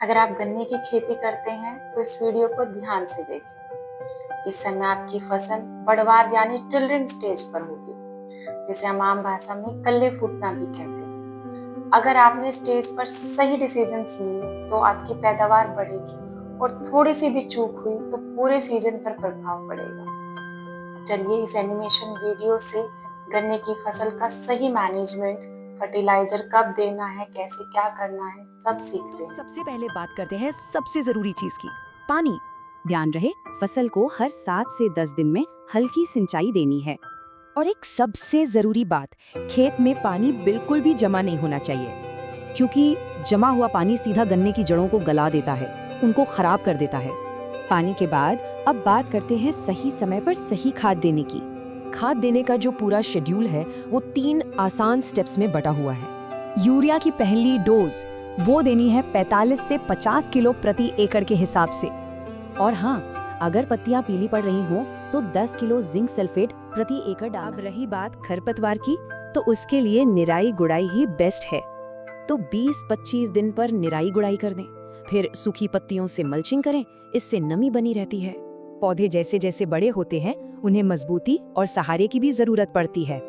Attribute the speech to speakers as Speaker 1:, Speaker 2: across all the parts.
Speaker 1: अगर आप गन्ने की खेती करते हैं तो इस वीडियो को ध्यान से देखें। इस समय आपकी फसल बढ़वार यानी टिलरिंग स्टेज पर होगी, जिसे हम आम भाषा में कल्ले फूटना भी कहते हैं। अगर आपने स्टेज पर सही डिसीजंस लिए तो आपकी पैदावार बढ़ेगी, और थोड़ी सी भी चूक हुई तो पूरे सीजन पर प्रभाव पड़ेगा। चलिए इस एनिमेशन वीडियो से गन्ने की फसल का सही मैनेजमेंट, फर्टिलाइजर कब देना है, कैसे क्या करना है, सब
Speaker 2: तो
Speaker 1: सीखते हैं।
Speaker 2: सबसे पहले बात करते हैं सबसे जरूरी चीज की, पानी। ध्यान रहे, फसल को हर 7 से 10 दिन में हल्की सिंचाई देनी है। और एक सबसे जरूरी बात, खेत में पानी बिल्कुल भी जमा नहीं होना चाहिए, क्योंकि जमा हुआ पानी सीधा गन्ने की जड़ों को गला देता है, उनको खराब कर देता है। पानी के बाद अब बात करते हैं सही समय पर सही खाद देने की। खाद देने का जो पूरा शेड्यूल है वो 3 आसान स्टेप्स में बटा हुआ है। यूरिया की पहली डोज वो देनी है 45 से 50 किलो प्रति एकड़ के हिसाब से। और हाँ, अगर पत्तियां पीली पड़ रही हों तो 10 किलो जिंक सल्फेट प्रति एकड़ डालना। अब रही बात खरपतवार की, तो उसके लिए निराई गुड़ाई ही बेस्ट है। तो 20-25 दिन पर निराई गुड़ाई कर दें, फिर सूखी पत्तियों से मल्चिंग करें, इससे नमी बनी रहती है। पौधे जैसे जैसे बड़े होते हैं उन्हें मजबूती और सहारे की भी जरूरत पड़ती है।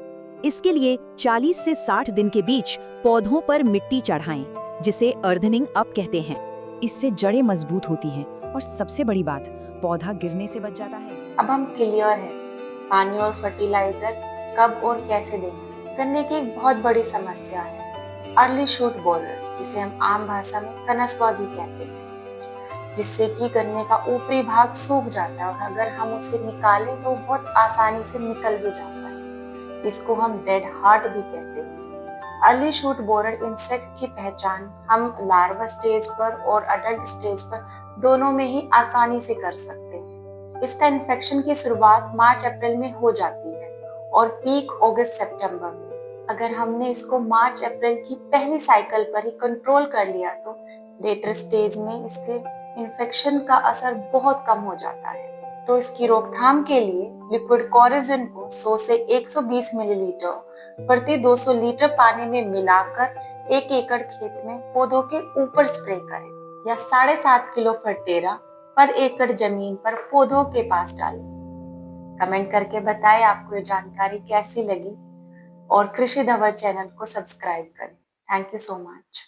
Speaker 2: इसके लिए 40 से 60 दिन के बीच पौधों पर मिट्टी चढ़ाएं, जिसे अर्दनिंग अप कहते हैं। इससे जड़ें मजबूत होती हैं और सबसे बड़ी बात, पौधा गिरने से बच जाता है।
Speaker 1: अब हम क्लियर हैं, पानी और फर्टिलाइजर कब और कैसे दें। गन्ने की एक बहुत बड़ी समस्या है अर्ली शूट बोरर, जिसे हम आम भाषा में कनस्वा भी कहते हैं, जिससे कि गन्ने का ऊपरी भाग सूख जाता है, और अगर हम उसे निकालें तो बहुत आसानी से निकल भी जाता है। इसको हम डेड हार्ट भी कहते हैं। अर्ली शूट बोरर इंसेक्ट की पहचान हम लार्वा स्टेज पर और अडल्ट स्टेज पर दोनों में ही आसानी से कर सकते हैं। इसका इन्फेक्शन की शुरुआत मार्च अप्रैल में हो जाती है और पीक अगस्त सितंबर में। अगर हमने इसको मार्च अप्रैल की पहली साइकिल पर ही कंट्रोल कर लिया तो लेटर स्टेज में इसके इन्फेक्शन का असर बहुत कम हो जाता है। तो इसकी रोकथाम के लिए लिक्विड कोराजिन को 100 से 120 मिलीलीटर प्रति 200 लीटर पानी में मिलाकर 1 एकड़ खेत में पौधों के ऊपर स्प्रे करें, या 7.5 किलो फर्टेरा पर एकड़ जमीन पर पौधों के पास डालें। कमेंट करके बताएं आपको ये जानकारी कैसी लगी, और कृषि धवल चैनल को सब्सक्राइब करें। Thank you so much.